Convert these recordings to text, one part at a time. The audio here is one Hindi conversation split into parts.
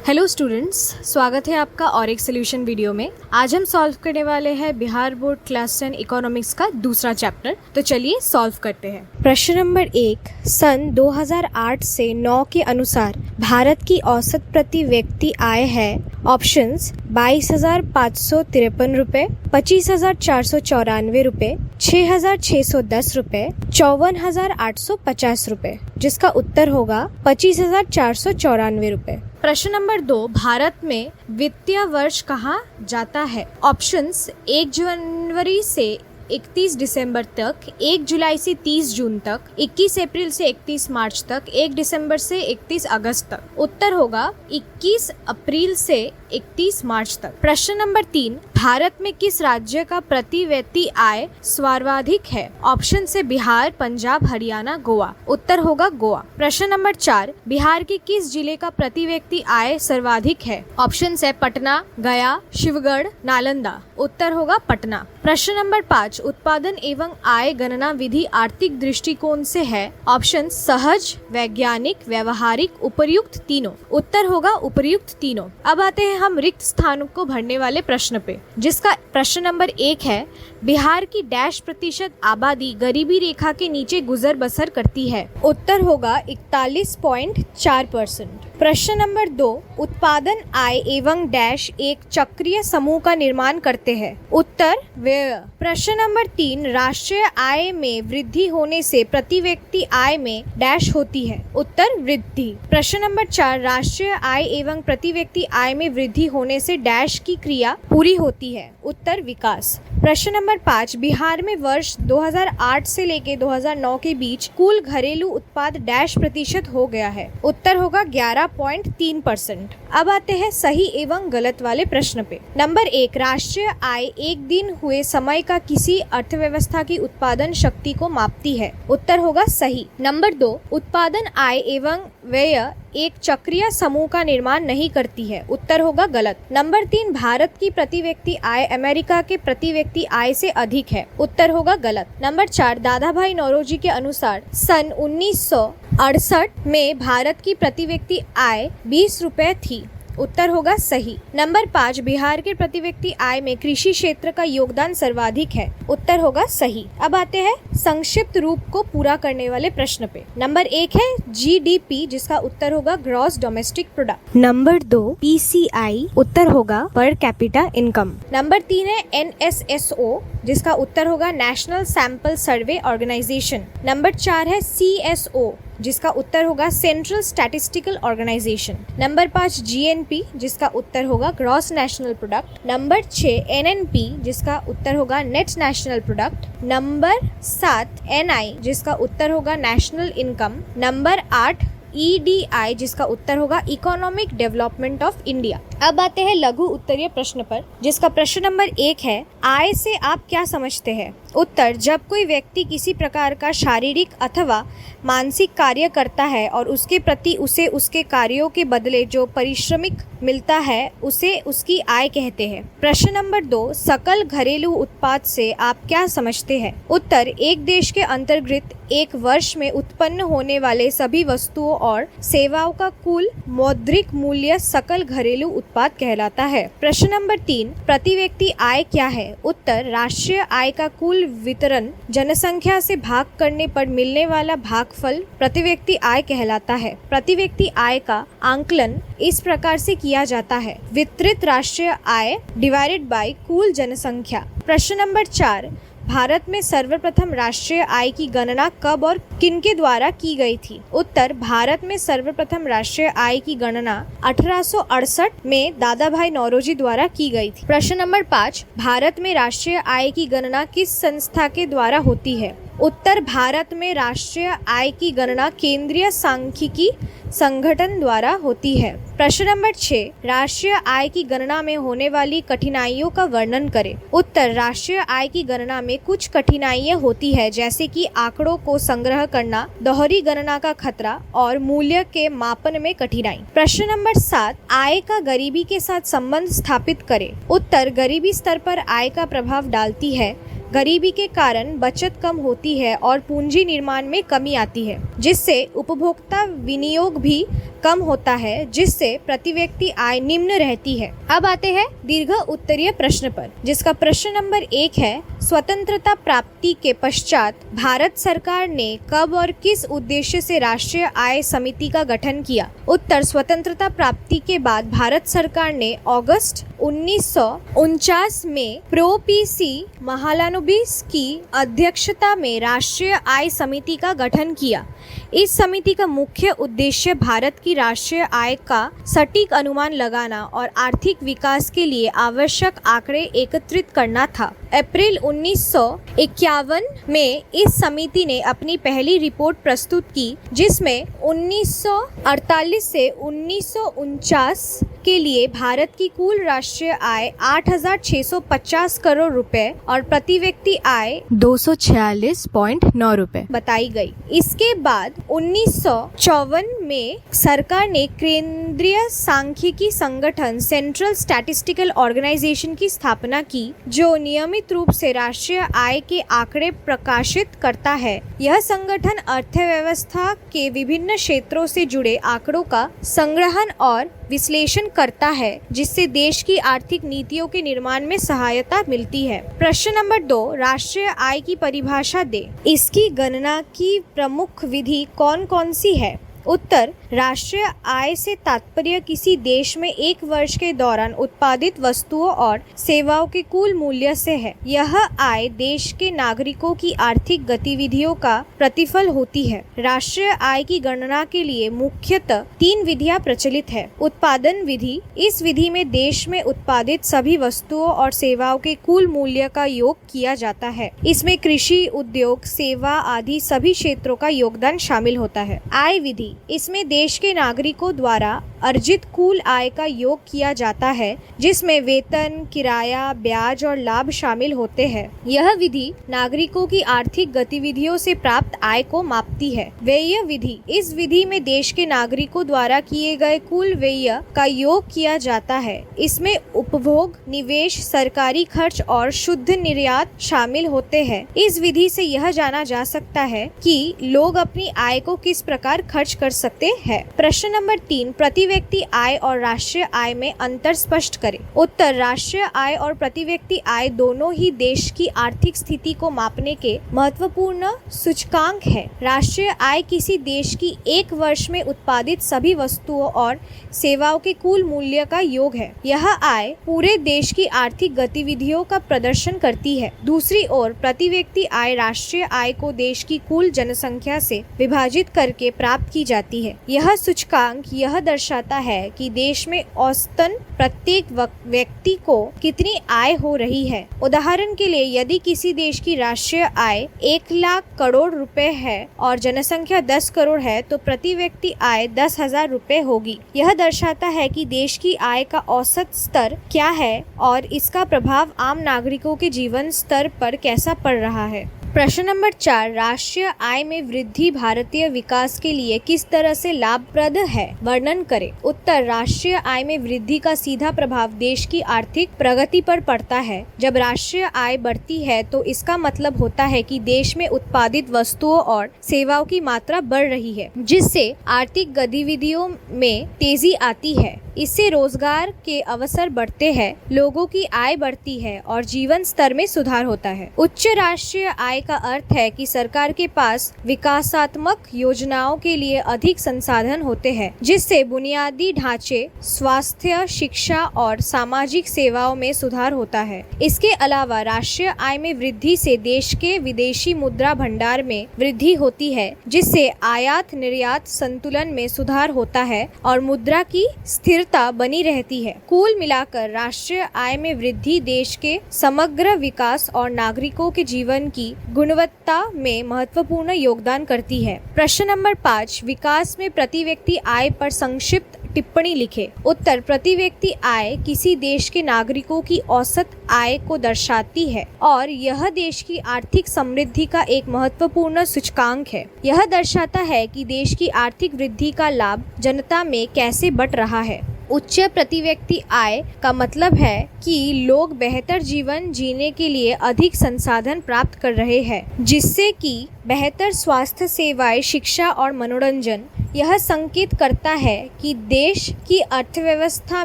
हेलो स्टूडेंट्स, स्वागत है आपका और एक सोल्यूशन वीडियो में। आज हम सॉल्व करने वाले हैं बिहार बोर्ड क्लास 10 इकोनॉमिक्स का दूसरा चैप्टर। तो चलिए सॉल्व करते हैं। प्रश्न नंबर 1, सन 2008 से 9 के अनुसार भारत की औसत प्रति व्यक्ति आय है। ऑप्शंस 22,553 रुपए, 25,494 रुपए, 6,610 रुपए, 54,850 रुपए, जिसका उत्तर होगा 25,494 रुपए। प्रश्न नंबर 2, भारत में वित्तीय वर्ष कहा जाता है? ऑप्शंस 1 जनवरी से 31 दिसंबर तक, 1 जुलाई से 30 जून तक, 21 अप्रैल से 31 मार्च तक, 1 दिसंबर से 31 अगस्त तक। उत्तर होगा 21 अप्रैल से 31 मार्च तक। प्रश्न नंबर 3, भारत में किस राज्य का प्रति व्यक्ति आय सर्वाधिक है? ऑप्शन से बिहार, पंजाब, हरियाणा, गोवा। उत्तर होगा गोवा। प्रश्न नंबर 4, बिहार के किस जिले का प्रति व्यक्ति आय सर्वाधिक है? ऑप्शन है पटना, गया, शिवगढ़, नालंदा। उत्तर होगा पटना। प्रश्न नंबर 5, उत्पादन एवं आय गणना विधि आर्थिक दृष्टिकोण से है? ऑप्शन सहज, वैज्ञानिक, व्यवहारिक, उपर्युक्त तीनों। उत्तर होगा उपर्युक्त तीनों। अब आते हैं हम रिक्त स्थानों को भरने वाले प्रश्न पे, जिसका प्रश्न नंबर 1 है, बिहार की डैश प्रतिशत आबादी गरीबी रेखा के नीचे गुजर बसर करती है? उत्तर होगा 41.4%। प्रश्न नंबर 2, उत्पादन, आय एवं डैश एक चक्रीय समूह का निर्माण करते हैं? उत्तर व्यय। प्रश्न नंबर 3, राष्ट्रीय आय में वृद्धि होने से प्रति व्यक्ति आय में डैश होती है? उत्तर वृद्धि। प्रश्न नंबर 4, राष्ट्रीय आय एवं प्रति व्यक्ति आय में वृद्धि होने से डैश की क्रिया पूरी होती है? उत्तर विकास। प्रश्न नंबर 5, बिहार में वर्ष 2008 से लेकर 2009 के बीच कुल घरेलू उत्पाद डैश प्रतिशत हो गया है? उत्तर होगा 11.3%। अब आते हैं सही एवं गलत वाले प्रश्न पे। नंबर 1, राष्ट्रीय आय एक दिन हुए समय का किसी अर्थव्यवस्था की उत्पादन शक्ति को मापती है? उत्तर होगा सही। नंबर 2, उत्पादन, आय एवं व्यय एक चक्रीय समूह का निर्माण नहीं करती है? उत्तर होगा गलत। नंबर 3, भारत की प्रति व्यक्ति आय अमेरिका के प्रति व्यक्ति आय से अधिक है? उत्तर होगा गलत। नंबर 4, दादा भाई नौरोजी के अनुसार सन 1968 में भारत की प्रति व्यक्ति आय 20 रुपए थी? उत्तर होगा सही। नंबर 5, बिहार के प्रति व्यक्ति आय में कृषि क्षेत्र का योगदान सर्वाधिक है? उत्तर होगा सही। अब आते हैं संक्षिप्त रूप को पूरा करने वाले प्रश्न पे। नंबर 1 है जीडीपी, जिसका उत्तर होगा gross domestic product. Number 2, PCI, उत्तर होगा पर कैपिटा इनकम। नंबर 3 है एनएसएसओ, जिसका उत्तर होगा national sample survey organisation. Number 4 है सीएसओ, जिसका उत्तर होगा central statistical organisation. Number 5 GNP, जिसका उत्तर होगा gross national product. Number 6 NNP, जिसका उत्तर होगा net national product. Number 7 NI, जिसका उत्तर होगा नेशनल इनकम। नंबर 8 ईडीआई, जिसका उत्तर होगा इकोनॉमिक डेवलपमेंट ऑफ इंडिया। अब आते हैं लघु उत्तरीय प्रश्न पर, जिसका प्रश्न नंबर 1 है, आय से आप क्या समझते हैं? उत्तर, जब कोई व्यक्ति किसी प्रकार का शारीरिक अथवा मानसिक कार्य करता है और उसके प्रति उसे उसके कार्यों के बदले जो पारिश्रमिक मिलता है, उसे उसकी आय कहते हैं। प्रश्न नंबर 2, सकल घरेलू उत्पाद से आप क्या समझते हैं? उत्तर, एक देश के अंतर्गत एक वर्ष में उत्पन्न होने वाले सभी वस्तुओं और सेवाओं का कुल मौद्रिक मूल्य सकल घरेलू उत्पाद कहलाता है। प्रश्न नंबर 3, प्रति व्यक्ति आय क्या है? उत्तर, राष्ट्रीय आय का कुल वितरण जनसंख्या से भाग करने पर मिलने वाला भागफल प्रति व्यक्ति आय कहलाता है। प्रति व्यक्ति आय का आंकलन इस प्रकार से किया जाता है, वितरित राष्ट्रीय आय डिवाइडेड बाय कुल जनसंख्या। प्रश्न नंबर 4, भारत में सर्वप्रथम राष्ट्रीय आय की गणना कब और किनके द्वारा की गई थी? उत्तर, भारत में सर्वप्रथम राष्ट्रीय आय की गणना 1868 में दादा भाई नौरोजी द्वारा की गई थी। प्रश्न नंबर 5, भारत में राष्ट्रीय आय की गणना किस संस्था के द्वारा होती है? उत्तर, भारत में राष्ट्रीय आय की गणना केंद्रीय सांख्यिकी संगठन द्वारा होती है। प्रश्न नंबर 6, राष्ट्रीय आय की गणना में होने वाली कठिनाइयों का वर्णन करें। उत्तर, राष्ट्रीय आय की गणना में कुछ कठिनाइयां होती है, जैसे कि आंकड़ों को संग्रह करना, दोहरी गणना का खतरा और मूल्य के मापन में कठिनाई। प्रश्न नंबर 7, आय का गरीबी के साथ संबंध स्थापित करें। उत्तर, गरीबी स्तर पर आय का प्रभाव डालती है। गरीबी के कारण बचत कम होती है और पूंजी निर्माण में कमी आती है, जिससे उपभोक्ता विनियोग भी कम होता है, जिससे प्रति व्यक्ति आय निम्न रहती है। अब आते हैं दीर्घ उत्तरीय प्रश्न पर, जिसका प्रश्न नंबर 1 है, स्वतंत्रता प्राप्ति के पश्चात भारत सरकार ने कब और किस उद्देश्य से राष्ट्रीय आय समिति का गठन किया? उत्तर, स्वतंत्रता प्राप्ति के बाद भारत सरकार ने अगस्त 1949 में प्रो पीसी महालानोबिस की अध्यक्षता में राष्ट्रीय आय समिति का गठन किया। इस समिति का मुख्य उद्देश्य भारत की राष्ट्रीय आय का सटीक अनुमान लगाना और आर्थिक विकास के लिए आवश्यक आंकड़े एकत्रित करना था। अप्रैल 1951 में इस समिति ने अपनी पहली रिपोर्ट प्रस्तुत की, जिसमें 1948 से 1949 के लिए भारत की कुल राष्ट्रीय आय 8,650 करोड़ रुपए और प्रति व्यक्ति आय 246.9 रुपए बताई गई। इसके बाद 1954 में सरकार ने केंद्रीय सांख्यिकी संगठन सेंट्रल स्टैटिस्टिकल ऑर्गेनाइजेशन की स्थापना की, जो नियमित रूप से राष्ट्रीय आय के आंकड़े प्रकाशित करता है। यह संगठन अर्थव्यवस्था के विभिन्न क्षेत्रों से जुड़े आंकड़ों का संग्रहण और विश्लेषण करता है, जिससे देश की आर्थिक नीतियों के निर्माण में सहायता मिलती है। प्रश्न नंबर 2, राष्ट्रीय आय की परिभाषा दे। इसकी गणना की प्रमुख विधि कौन कौन सी है? उत्तर, राष्ट्रीय आय से तात्पर्य किसी देश में एक वर्ष के दौरान उत्पादित वस्तुओं और सेवाओं के कुल मूल्य से है। यह आय देश के नागरिकों की आर्थिक गतिविधियों का प्रतिफल होती है। राष्ट्रीय आय की गणना के लिए मुख्यतः 3 विधियां प्रचलित है। उत्पादन विधि, इस विधि में देश में उत्पादित सभी वस्तुओं और सेवाओं के कुल मूल्य का योग किया जाता है। इसमें कृषि, उद्योग, सेवा आदि सभी क्षेत्रों का योगदान शामिल होता है। आय विधि, इसमें देश के नागरिकों द्वारा अर्जित कुल आय का योग किया जाता है, जिसमें वेतन, किराया, ब्याज और लाभ शामिल होते हैं। यह विधि नागरिकों की आर्थिक गतिविधियों से प्राप्त आय को मापती है। व्यय विधि, इस विधि में देश के नागरिकों द्वारा किए गए कुल व्यय का योग किया जाता है। इसमें उपभोग, निवेश, सरकारी खर्च और शुद्ध निर्यात शामिल होते हैं। इस विधि से यह जाना जा सकता है कि लोग अपनी आय को किस प्रकार खर्च कर सकते हैं। प्रश्न नंबर 3, प्रति व्यक्ति आय और राष्ट्रीय आय में अंतर स्पष्ट करें। उत्तर, राष्ट्रीय आय और प्रति व्यक्ति आय दोनों ही देश की आर्थिक स्थिति को मापने के महत्वपूर्ण सूचकांक है। राष्ट्रीय आय किसी देश की एक वर्ष में उत्पादित सभी वस्तुओं और सेवाओं के कुल मूल्य का योग है। यह आय पूरे देश की आर्थिक गतिविधियों का प्रदर्शन करती है। दूसरी ओर प्रति व्यक्ति आय राष्ट्रीय आय को देश की कुल जनसंख्या से विभाजित करके प्राप्त की जाती है। यह सूचकांक यह दर्शाता है कि देश में औसतन प्रत्येक व्यक्ति को कितनी आय हो रही है। उदाहरण के लिए, यदि किसी देश की राष्ट्रीय आय 1 लाख करोड़ रुपए है और जनसंख्या 10 करोड़ है, तो प्रति व्यक्ति आय 10,000 रुपए होगी। यह दर्शाता है कि देश की आय का औसत स्तर क्या है और इसका प्रभाव आम नागरिकों के जीवन स्तर पर कैसा पड़ रहा है। प्रश्न नंबर 4, राष्ट्रीय आय में वृद्धि भारतीय विकास के लिए किस तरह से लाभप्रद है? वर्णन करें। उत्तर, राष्ट्रीय आय में वृद्धि का सीधा प्रभाव देश की आर्थिक प्रगति पर पड़ता है। जब राष्ट्रीय आय बढ़ती है तो इसका मतलब होता है कि देश में उत्पादित वस्तुओं और सेवाओं की मात्रा बढ़ रही है, जिससे आर्थिक गतिविधियों में तेजी आती है। इससे रोजगार के अवसर बढ़ते हैं, लोगों की आय बढ़ती है और जीवन स्तर में सुधार होता है। उच्च राष्ट्रीय आय का अर्थ है कि सरकार के पास विकासात्मक योजनाओं के लिए अधिक संसाधन होते हैं, जिससे बुनियादी ढांचे, स्वास्थ्य, शिक्षा और सामाजिक सेवाओं में सुधार होता है। इसके अलावा राष्ट्रीय आय में वृद्धि से देश के विदेशी मुद्रा भंडार में वृद्धि होती है, जिससे आयात निर्यात संतुलन में सुधार होता है और मुद्रा की स्थिरता बनी रहती है। कुल मिलाकर राष्ट्रीय आय में वृद्धि देश के समग्र विकास और नागरिकों के जीवन की गुणवत्ता में महत्वपूर्ण योगदान करती है। प्रश्न नंबर 5, विकास में प्रति व्यक्ति आय पर संक्षिप्त टिप्पणी लिखे। उत्तर, प्रति व्यक्ति आय किसी देश के नागरिकों की औसत आय को दर्शाती है और यह देश की आर्थिक समृद्धि का एक महत्वपूर्ण सूचकांक है। यह दर्शाता है कि देश की आर्थिक वृद्धि का लाभ जनता में कैसे बंट रहा है। उच्च प्रति व्यक्ति आय का मतलब है कि लोग बेहतर जीवन जीने के लिए अधिक संसाधन प्राप्त कर रहे हैं, जिससे कि बेहतर स्वास्थ्य सेवाएं, शिक्षा और मनोरंजन। यह संकेत करता है कि देश की अर्थव्यवस्था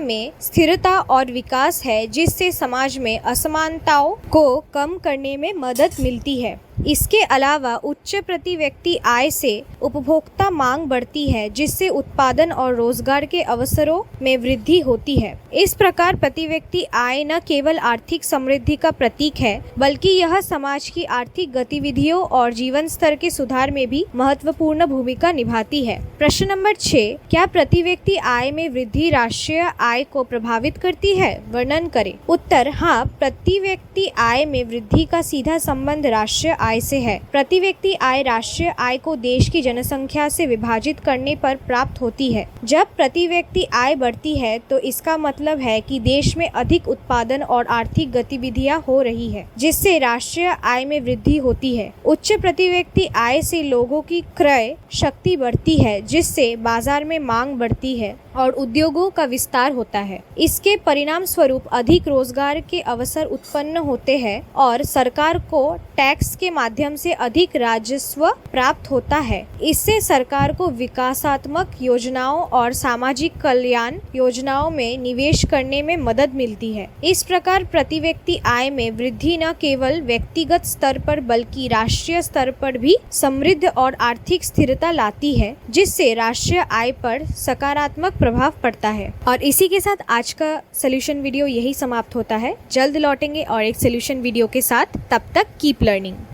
में स्थिरता और विकास है, जिससे समाज में असमानताओं को कम करने में मदद मिलती है। इसके अलावा उच्च प्रति व्यक्ति आय से उपभोक्ता मांग बढ़ती है, जिससे उत्पादन और रोजगार के अवसरों में वृद्धि होती है। इस प्रकार प्रति व्यक्ति आय न केवल आर्थिक समृद्धि का प्रतीक है, बल्कि यह समाज की आर्थिक गतिविधियों और जीवन स्तर के सुधार में भी महत्वपूर्ण भूमिका निभाती है। प्रश्न नंबर 6, क्या प्रति व्यक्ति आय में वृद्धि राष्ट्रीय आय को प्रभावित करती है? वर्णन करें। उत्तर, हाँ, प्रति व्यक्ति आय में वृद्धि का सीधा संबंध राष्ट्रीय आय से है। प्रति व्यक्ति आय राष्ट्रीय आय को देश की जनसंख्या से विभाजित करने पर प्राप्त होती है। जब प्रति व्यक्ति आय बढ़ती है तो इसका मतलब है कि देश में अधिक उत्पादन और आर्थिक गतिविधियां हो रही है, जिससे राष्ट्रीय आय में वृद्धि होती है। उच्च प्रति व्यक्ति आय से लोगों की क्रय शक्ति बढ़ती है, जिससे बाजार में मांग बढ़ती है और उद्योगों का विस्तार होता है। इसके परिणाम स्वरूप अधिक रोजगार के अवसर उत्पन्न होते हैं और सरकार को टैक्स के माध्यम से अधिक राजस्व प्राप्त होता है। इससे सरकार को विकासात्मक योजनाओं और सामाजिक कल्याण योजनाओं में निवेश करने में मदद मिलती है। इस प्रकार प्रति व्यक्ति आय में वृद्धि न केवल व्यक्तिगत स्तर पर बल्कि राष्ट्रीय स्तर पर भी समृद्ध और आर्थिक स्थिरता लाती है, जिससे राष्ट्रीय आय पर सकारात्मक प्रभाव पड़ता है। और इसी के साथ आज का सोल्यूशन वीडियो यही समाप्त होता है। जल्द लौटेंगे और एक सोल्यूशन वीडियो के साथ। तब तक कीप लर्निंग।